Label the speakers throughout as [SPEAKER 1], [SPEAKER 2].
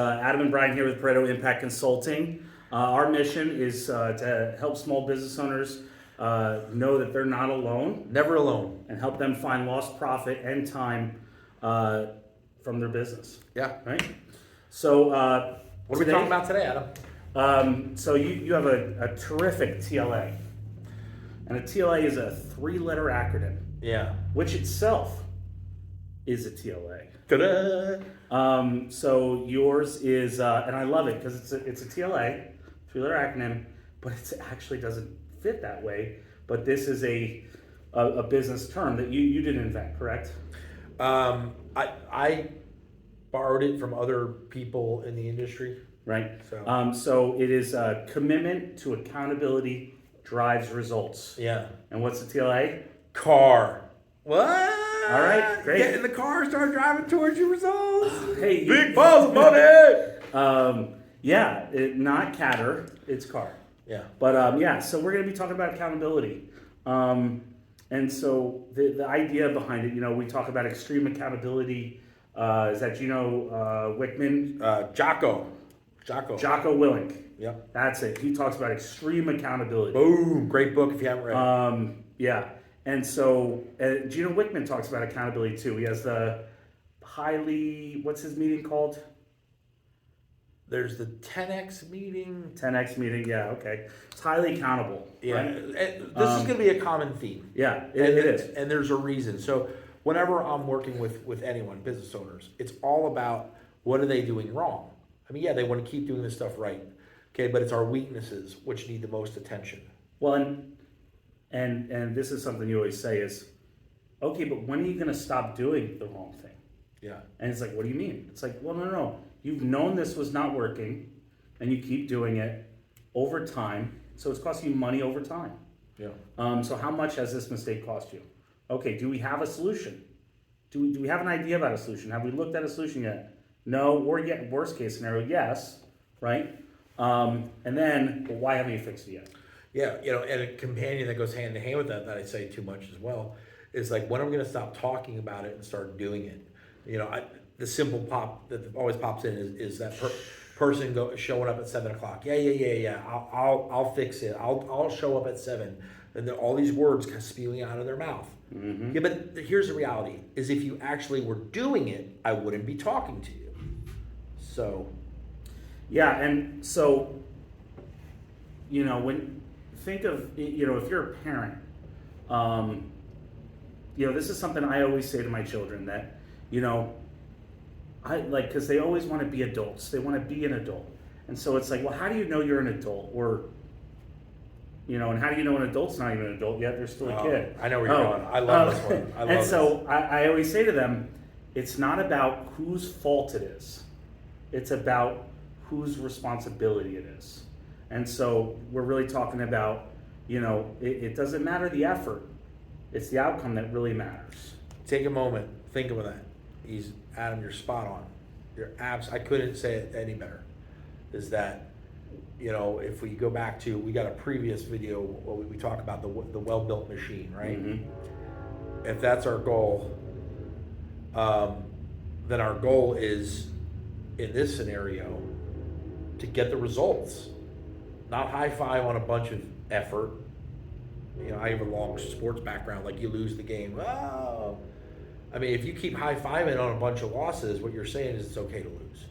[SPEAKER 1] Adam and Brian here with Pareto Impact Consulting. Our mission is to help small business owners know that they're not alone
[SPEAKER 2] Never alone.
[SPEAKER 1] and help them find lost profit and time from their business.
[SPEAKER 2] Yeah.
[SPEAKER 1] Right? So,
[SPEAKER 2] What are we talking about today, Adam?
[SPEAKER 1] So you have a terrific TLA. And a TLA is a 3-letter acronym,
[SPEAKER 2] Yeah.
[SPEAKER 1] which itself is a TLA.
[SPEAKER 2] Ta-da!
[SPEAKER 1] So yours is, and I love it because it's a TLA, 3-letter acronym, but it actually doesn't fit that way. But this is a business term that you didn't invent, correct?
[SPEAKER 2] I borrowed it from other people in the industry.
[SPEAKER 1] Right.
[SPEAKER 2] So.
[SPEAKER 1] So it is a commitment to accountability drives results.
[SPEAKER 2] Yeah.
[SPEAKER 1] And what's the TLA?
[SPEAKER 2] Car. What?
[SPEAKER 1] All right, great.
[SPEAKER 2] Get in the car, start driving towards your results.
[SPEAKER 1] Hey,
[SPEAKER 2] Big balls of money.
[SPEAKER 1] Yeah, not catter, it's car.
[SPEAKER 2] Yeah.
[SPEAKER 1] But yeah, so we're going to be talking about accountability. And so the idea behind it, we talk about extreme accountability. Is that Gino Wickman?
[SPEAKER 2] Jocko
[SPEAKER 1] Willink.
[SPEAKER 2] Yep.
[SPEAKER 1] That's it. He talks about extreme accountability.
[SPEAKER 2] Boom. Great book if you haven't read it.
[SPEAKER 1] Yeah. And so Gino Wickman talks about accountability too. He has the what's his meeting called?
[SPEAKER 2] There's the 10X meeting.
[SPEAKER 1] 10X meeting, yeah, okay. It's highly accountable.
[SPEAKER 2] Yeah.
[SPEAKER 1] Right?
[SPEAKER 2] This is going to be a common theme.
[SPEAKER 1] Yeah, it
[SPEAKER 2] And
[SPEAKER 1] is.
[SPEAKER 2] And there's a reason. So whenever I'm working with anyone, business owners, it's all about what are they doing wrong? I mean, yeah, they want to keep doing this stuff right. Okay, but it's our weaknesses which need the most attention.
[SPEAKER 1] Well, and this is something you always say is, okay, but when are you going to stop doing the wrong thing?
[SPEAKER 2] Yeah.
[SPEAKER 1] And it's like, what do you mean? It's like, well, no. You've known this was not working, and you keep doing it over time, so it's costing you money over time.
[SPEAKER 2] Yeah.
[SPEAKER 1] So how much has this mistake cost you? Okay, do we have a solution? Do we have an idea about a solution? Have we looked at a solution yet? No, or yet, worst case scenario, yes, right? And then, well, why haven't you fixed it yet?
[SPEAKER 2] Yeah, and a companion that goes hand in hand with that I say too much as well, is like, when are we going to stop talking about it and start doing it? The simple pop that always pops in is that person showing up at 7:00. Yeah. I'll fix it. I'll show up at 7, and then all these words kind of spewing out of their mouth.
[SPEAKER 1] Mm-hmm.
[SPEAKER 2] Yeah, but here's the reality: is if you actually were doing it, I wouldn't be talking to you. So.
[SPEAKER 1] Yeah, and so, when think of, if you're a parent, this is something I always say to my children that, because they always want to be adults. They want to be an adult. And so it's like, well, how do you know you're an adult? Or, and how do you know an adult's not even an adult yet? They're still a kid.
[SPEAKER 2] I know where you're going. I love this one. I love
[SPEAKER 1] and so I always say to them, it's not about whose fault it is. It's about whose responsibility it is. And so we're really talking about, it doesn't matter the effort. It's the outcome that really matters.
[SPEAKER 2] Take a moment. Think of that. Adam, you're spot on. I couldn't say it any better. Is that, if we go back to, we got a previous video where we talk about the well-built machine, right? Mm-hmm. If that's our goal, then our goal is, in this scenario, to get the results, not high five on a bunch of effort. I have a long sports background. Like, you lose the game. Oh. I mean, if you keep high fiving on a bunch of losses, what you're saying is it's okay to lose.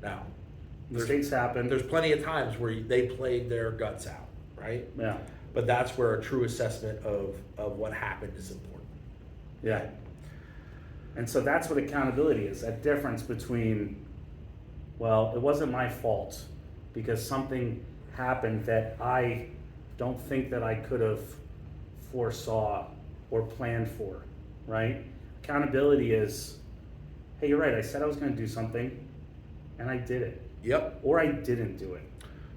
[SPEAKER 2] Now,
[SPEAKER 1] mistakes happen.
[SPEAKER 2] There's plenty of times where they played their guts out, right?
[SPEAKER 1] Yeah.
[SPEAKER 2] But that's where a true assessment of what happened is important.
[SPEAKER 1] Yeah. And so that's what accountability is. That difference between, well, it wasn't my fault because something happened that I don't think that I could have foresaw or planned for, right? Accountability is, hey, you're right, I said I was going to do something, and I did it.
[SPEAKER 2] Yep.
[SPEAKER 1] Or I didn't do it.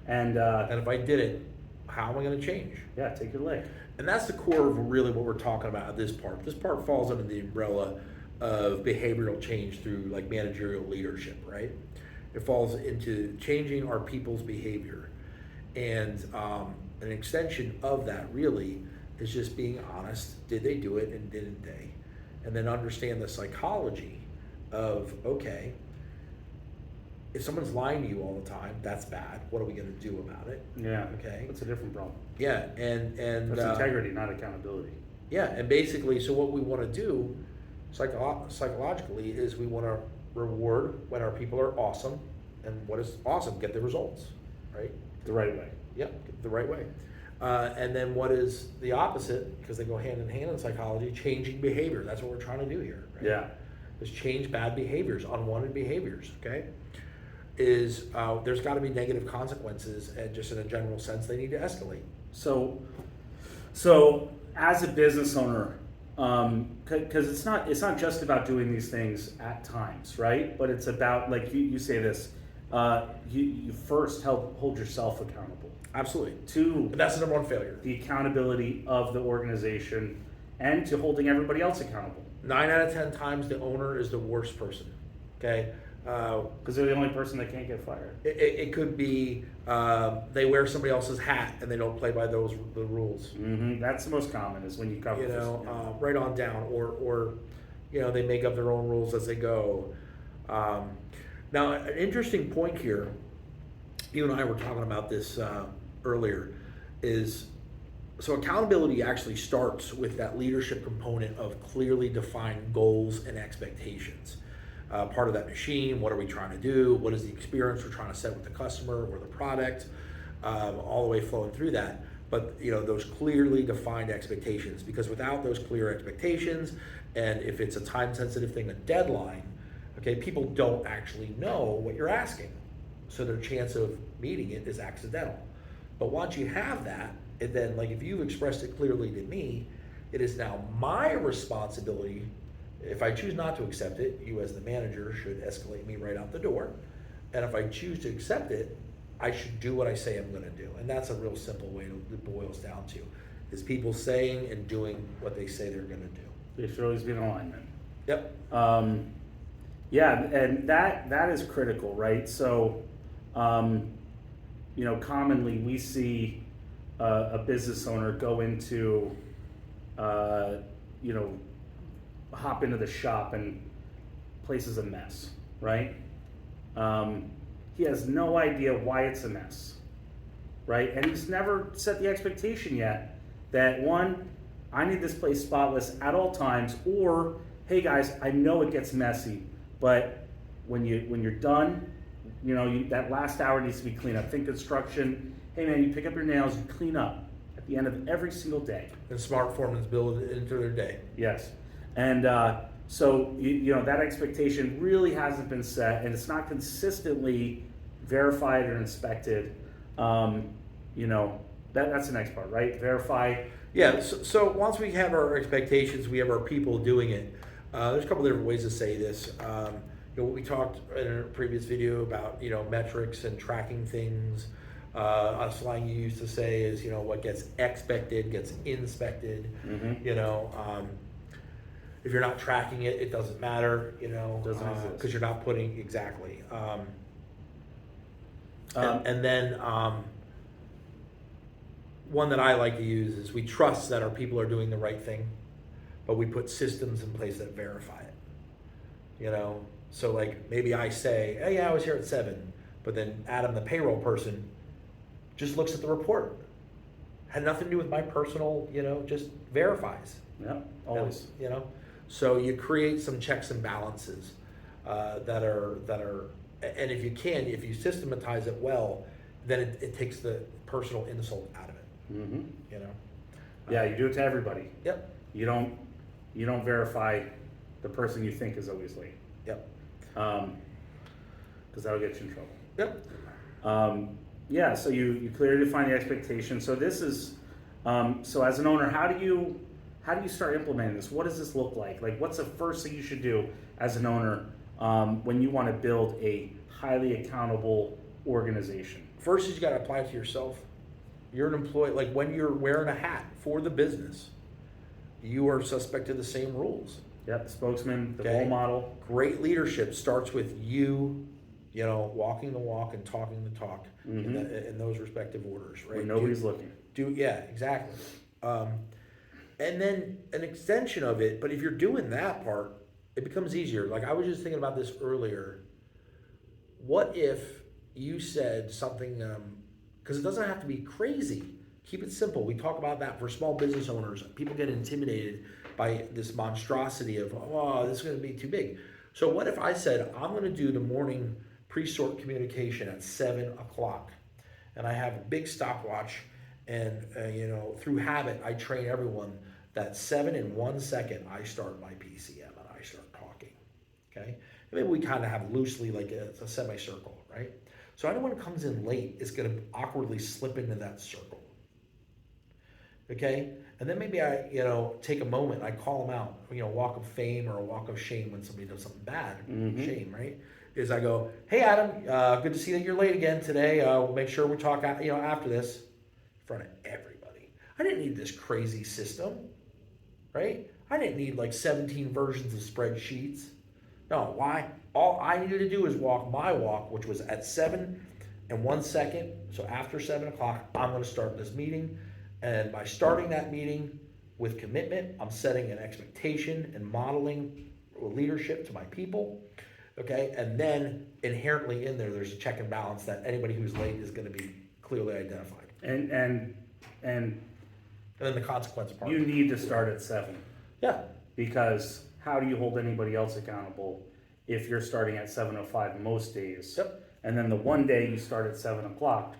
[SPEAKER 1] And
[SPEAKER 2] if I did it, how am I going to change?
[SPEAKER 1] Yeah, take your leg.
[SPEAKER 2] And that's the core of really what we're talking about at this part. This part falls under the umbrella of behavioral change through like managerial leadership, right? It falls into changing our people's behavior. And an extension of that really is just being honest. Did they do it and didn't they? And then understand the psychology of, okay, if someone's lying to you all the time, that's bad. What are we going to do about it?
[SPEAKER 1] Yeah.
[SPEAKER 2] Okay.
[SPEAKER 1] That's a different problem.
[SPEAKER 2] Yeah, and
[SPEAKER 1] That's integrity, not accountability.
[SPEAKER 2] yeah, and basically, so what we want to do psychologically is we want to reward when our people are awesome, and what is awesome, get the results, right?
[SPEAKER 1] The right way.
[SPEAKER 2] Yep, the right way. And then what is the opposite, because they go hand in hand in psychology, changing behavior. That's what we're trying to do here, right?
[SPEAKER 1] Yeah.
[SPEAKER 2] Is change bad behaviors, unwanted behaviors, okay? Is there's got to be negative consequences, and just in a general sense, they need to escalate.
[SPEAKER 1] So as a business owner, because it's not just about doing these things at times, right? But it's about, like you say this, you first hold yourself accountable.
[SPEAKER 2] Absolutely.
[SPEAKER 1] To
[SPEAKER 2] But that's the number one failure.
[SPEAKER 1] the accountability of the organization and to holding everybody else accountable.
[SPEAKER 2] 9 out of 10 times the owner is the worst person, okay?
[SPEAKER 1] Because they're the only person that can't get fired.
[SPEAKER 2] It could be they wear somebody else's hat and they don't play by the rules.
[SPEAKER 1] Mm-hmm. That's the most common, is when you cover
[SPEAKER 2] You
[SPEAKER 1] this.
[SPEAKER 2] know, right on down, or you know, they make up their own rules as they go. Now, an interesting point here, you and I were talking about this earlier, is so accountability actually starts with that leadership component of clearly defined goals and expectations. Part of that machine, what are we trying to do? What is the experience we're trying to set with the customer or the product? All the way flowing through that. But you know, those clearly defined expectations, because without those clear expectations, and if it's a time-sensitive thing, a deadline, okay, people don't actually know what you're asking. So their chance of meeting it is accidental. But once you have that, and then like if you've expressed it clearly to me, it is now my responsibility. If I choose not to accept it, you as the manager should escalate me right out the door. And if I choose to accept it, I should do what I say I'm going to do. And that's a real simple way it boils down to, is people saying and doing what they say they're going to do.
[SPEAKER 1] There should always be an alignment.
[SPEAKER 2] Yep.
[SPEAKER 1] Yeah, and that is critical, right? So, you know, commonly we see a business owner go into, you know, hop into the shop and place is a mess, right? He has no idea why it's a mess, right? And he's never set the expectation yet that, one, I need this place spotless at all times, or, hey guys, I know it gets messy, but when you're done, you know, that last hour needs to be clean up. Think construction. Hey man, you pick up your nails, you clean up at the end of every single day.
[SPEAKER 2] And smart foremen build it into their day.
[SPEAKER 1] Yes. And so, you know, that expectation really hasn't been set, and it's not consistently verified or inspected. You know, that's the next part, right? Verify.
[SPEAKER 2] Yeah, so once we have our expectations, we have our people doing it. There's a couple different ways to say this. You know, we talked in a previous video about, you know, metrics and tracking things. A slang you used to say is, you know, what gets expected gets inspected.
[SPEAKER 1] Mm-hmm.
[SPEAKER 2] You know, if you're not tracking it, it doesn't matter. You know,
[SPEAKER 1] Doesn't exist.
[SPEAKER 2] because you're not putting exactly. And then one that I like to use is we trust that our people are doing the right thing, but we put systems in place that verify it. You know, so like maybe I say, oh yeah, I was here at 7, but then Adam, the payroll person, just looks at the report. Had nothing to do with my personal, you know, just verifies.
[SPEAKER 1] Yeah, always.
[SPEAKER 2] You know, so you create some checks and balances that are, and if you systematize it well, then it takes the personal insult out of it.
[SPEAKER 1] Mm-hmm.
[SPEAKER 2] You know.
[SPEAKER 1] Yeah, you do it to everybody.
[SPEAKER 2] Yep.
[SPEAKER 1] You don't verify the person you think is always late.
[SPEAKER 2] Yep.
[SPEAKER 1] Because that'll get you in trouble.
[SPEAKER 2] Yep.
[SPEAKER 1] Yeah, so you clearly define the expectation. So this is, so as an owner, how do you start implementing this? What does this look like? Like, what's the first thing you should do as an owner when you want to build a highly accountable organization?
[SPEAKER 2] First, you got to apply it to yourself. You're an employee. Like when you're wearing a hat for the business, you are subject to the same rules.
[SPEAKER 1] Yep, the spokesman, the
[SPEAKER 2] Okay.
[SPEAKER 1] role model.
[SPEAKER 2] Great leadership starts with you, you know, walking the walk and talking the talk in those respective orders, right?
[SPEAKER 1] When nobody's looking.
[SPEAKER 2] Yeah, exactly. And then an extension of it, but if you're doing that part, it becomes easier. Like I was just thinking about this earlier. what if you said something, because it doesn't have to be crazy. Keep it simple. We talk about that for small business owners. People get intimidated by this monstrosity of, oh, this is going to be too big. So what if I said, I'm going to do the morning pre-sort communication at 7 o'clock, and I have a big stopwatch, and through habit, I train everyone that 7 and 1 second, I start my PCM and I start talking, okay? Maybe we kind of have loosely like a semicircle, right? So anyone who comes in late is going to awkwardly slip into that circle, okay? And then maybe I, take a moment, I call them out, walk of fame or a walk of shame when somebody does something bad, shame, right? Is I go, hey Adam, good to see that you're late again today. We'll make sure we talk, after this, in front of everybody. I didn't need this crazy system, right? I didn't need like 17 versions of spreadsheets. No, why? All I needed to do is walk my walk, which was at 7 and 1 second. So after 7 o'clock, I'm going to start this meeting. And by starting that meeting with commitment, I'm setting an expectation and modeling leadership to my people. Okay, and then inherently in there, there's a check and balance that anybody who's late is going to be clearly identified.
[SPEAKER 1] And
[SPEAKER 2] then the consequence part.
[SPEAKER 1] you need to start at 7.
[SPEAKER 2] Yeah.
[SPEAKER 1] Because how do you hold anybody else accountable if you're starting at 7:05 most days?
[SPEAKER 2] Yep.
[SPEAKER 1] And then the one day you start at 7 o'clock,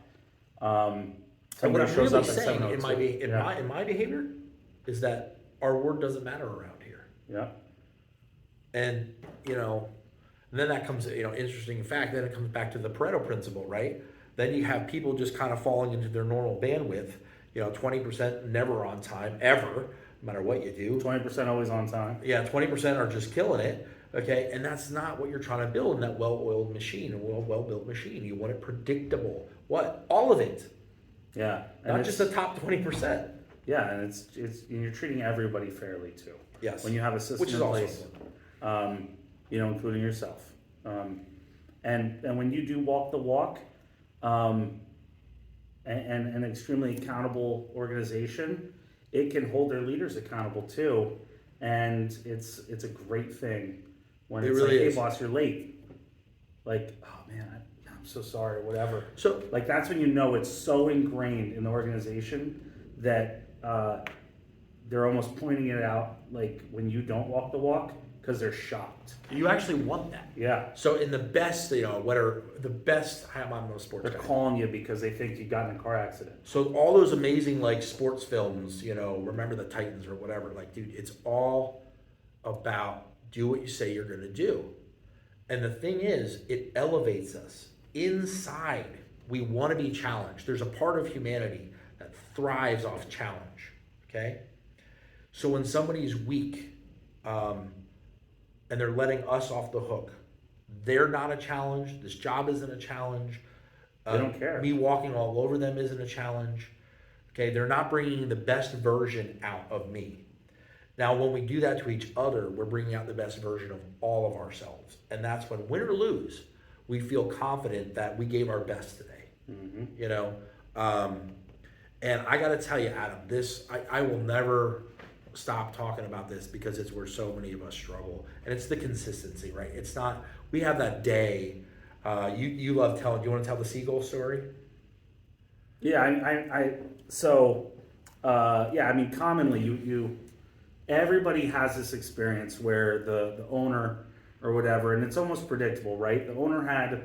[SPEAKER 2] And what
[SPEAKER 1] somebody
[SPEAKER 2] I'm
[SPEAKER 1] shows
[SPEAKER 2] really
[SPEAKER 1] up at
[SPEAKER 2] saying
[SPEAKER 1] 7:02.
[SPEAKER 2] in my behavior is that our word doesn't matter around here.
[SPEAKER 1] Yeah.
[SPEAKER 2] And then that comes, interesting fact, then it comes back to the Pareto principle, right? Then you have people just kind of falling into their normal bandwidth, 20% never on time, ever, no matter what you do.
[SPEAKER 1] 20% always on time.
[SPEAKER 2] Yeah, 20% are just killing it, okay? And that's not what you're trying to build in that well-oiled machine, a well-built machine. You want it predictable. What? All of it.
[SPEAKER 1] Yeah.
[SPEAKER 2] Not just the top 20%.
[SPEAKER 1] Yeah, and it's and you're treating everybody fairly too.
[SPEAKER 2] Yes.
[SPEAKER 1] When you have a system
[SPEAKER 2] Which is
[SPEAKER 1] in
[SPEAKER 2] also
[SPEAKER 1] place,
[SPEAKER 2] important.
[SPEAKER 1] Including yourself. And when you do walk the walk, and an extremely accountable organization, it can hold their leaders accountable too. And it's a great thing when
[SPEAKER 2] It
[SPEAKER 1] it's
[SPEAKER 2] really
[SPEAKER 1] like,
[SPEAKER 2] is.
[SPEAKER 1] hey boss, you're late. Like, oh man, I'm so sorry, or whatever.
[SPEAKER 2] So
[SPEAKER 1] Like that's when you know it's so ingrained in the organization that they're almost pointing it out, like when you don't walk the walk, because they're shocked.
[SPEAKER 2] you actually want that.
[SPEAKER 1] Yeah,
[SPEAKER 2] So in the best, what are the best, I'm a sports
[SPEAKER 1] they're
[SPEAKER 2] guy.
[SPEAKER 1] calling you because they think you got in a car accident.
[SPEAKER 2] So all those amazing like sports films, Remember the Titans or whatever, like dude, it's all about do what you say you're gonna do. And the thing is, it elevates us. Inside, we want to be challenged. There's a part of humanity that thrives off challenge, okay? So when somebody's weak, and they're letting us off the hook, they're not a challenge. This job isn't a challenge.
[SPEAKER 1] They don't care.
[SPEAKER 2] Me walking all over them isn't a challenge. Okay, they're not bringing the best version out of me. Now, when we do that to each other, we're bringing out the best version of all of ourselves. And that's when, win or lose, we feel confident that we gave our best today. And I got to tell you, Adam, I will never stop talking about this because it's where so many of us struggle. And it's the consistency, right? It's not, we have that day. You love telling, do you want to tell the seagull story?
[SPEAKER 1] Yeah, commonly you everybody has this experience where the owner or whatever, and it's almost predictable, right? The owner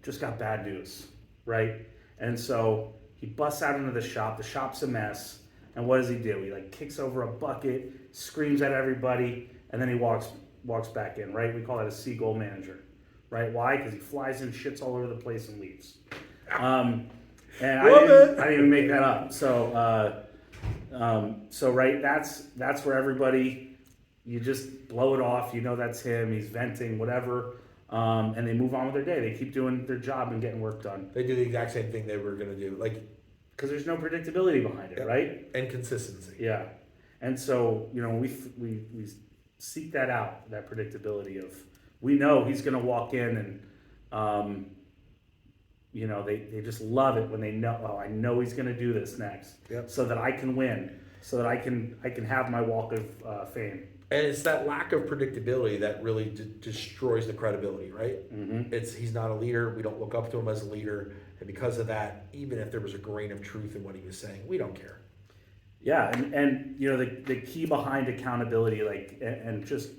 [SPEAKER 1] just got bad news, right? And so he busts out into the shop's a mess, and what does he do? He like kicks over a bucket, screams at everybody, and then he walks back in, right? We call that a seagull manager, right? Why? Because he flies in, shits all over the place, and leaves. And I didn't even make that up. So right, that's where everybody, you just blow it off. That's him. He's venting, whatever, and they move on with their day. They keep doing their job and getting work done.
[SPEAKER 2] They do the exact same thing they were going to do,
[SPEAKER 1] because there's no predictability behind it, right?
[SPEAKER 2] And consistency.
[SPEAKER 1] Yeah, and so we seek that out, that predictability of, we know he's going to walk in and. They just love it when they know, oh, I know he's going to do this next,
[SPEAKER 2] Yep.
[SPEAKER 1] so that I can win, so that I can have my walk of fame.
[SPEAKER 2] And it's that lack of predictability that really destroys the credibility, right?
[SPEAKER 1] Mm-hmm.
[SPEAKER 2] He's not a leader. We don't look up to him as a leader, and because of that, even if there was a grain of truth in what he was saying, we don't care.
[SPEAKER 1] Yeah, and you know the key behind accountability, like and just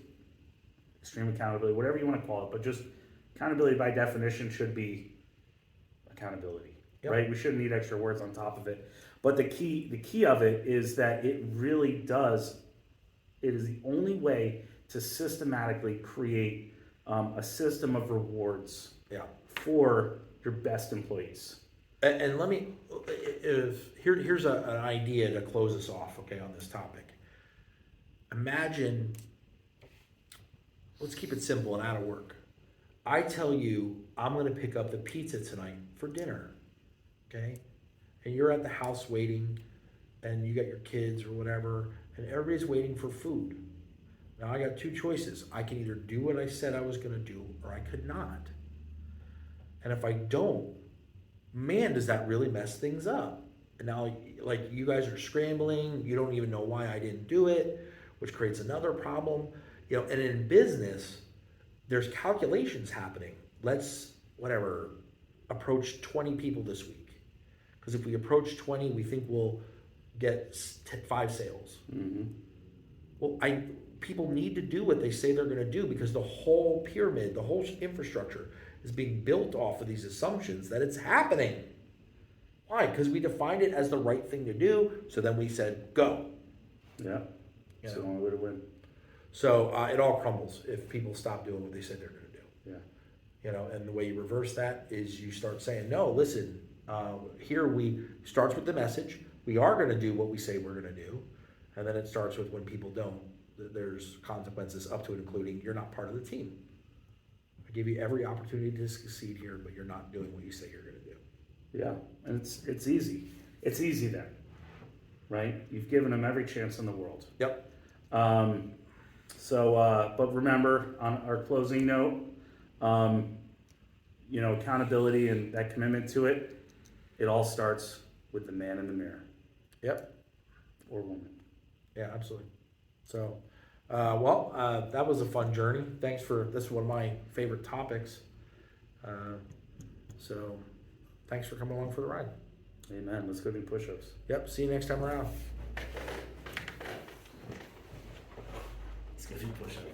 [SPEAKER 1] extreme accountability, whatever you want to call it, but just accountability by definition should be accountability,
[SPEAKER 2] Yep.
[SPEAKER 1] right? We shouldn't need extra words on top of it. But the key of it is that it really does. It is the only way to systematically create a system of rewards
[SPEAKER 2] Yeah.
[SPEAKER 1] for your best employees.
[SPEAKER 2] And let me, here's an idea to close us off, okay, on this topic. Imagine, let's keep it simple and out of work. I tell you, I'm going to pick up the pizza tonight for dinner, okay? And you're at the house waiting, and you got your kids or whatever, and everybody's waiting for food. Now I got two choices. I can either do what I said I was going to do, or I could not. And if I don't, man, does that really mess things up. And now, like, you guys are scrambling, you don't even know why I didn't do it, which creates another problem. You know, and in business, there's calculations happening. Let's, whatever, approach 20 people this week. Because if we approach 20, we think we'll get 5 sales.
[SPEAKER 1] Mm-hmm.
[SPEAKER 2] Well, people need to do what they say they're going to do, because the whole pyramid, the whole infrastructure is being built off of these assumptions that it's happening. Why? Because we defined it as the right thing to do, so then we said, go.
[SPEAKER 1] Yeah, it's the only way to win.
[SPEAKER 2] So it all crumbles if people stop doing what they said they're going to do.
[SPEAKER 1] Yeah.
[SPEAKER 2] You know, and the way you reverse that is you start saying, no, listen, here we starts with the message. We are going to do what we say we're going to do. And then it starts with when people don't, there's consequences up to it, including you're not part of the team. I give you every opportunity to succeed here, but you're not doing what you say you're going to do.
[SPEAKER 1] Yeah, and it's easy. It's easy then, right? You've given them every chance in the world.
[SPEAKER 2] Yep.
[SPEAKER 1] But remember, on our closing note, you know, accountability and that commitment to it, it all starts with the man in the mirror.
[SPEAKER 2] Yep.
[SPEAKER 1] Or woman.
[SPEAKER 2] Yeah, absolutely. So, that was a fun journey. This is one of my favorite topics. So thanks for coming along for the ride.
[SPEAKER 1] Amen. Let's go do push-ups.
[SPEAKER 2] Yep. See you next time around.
[SPEAKER 1] Let's go do push-ups.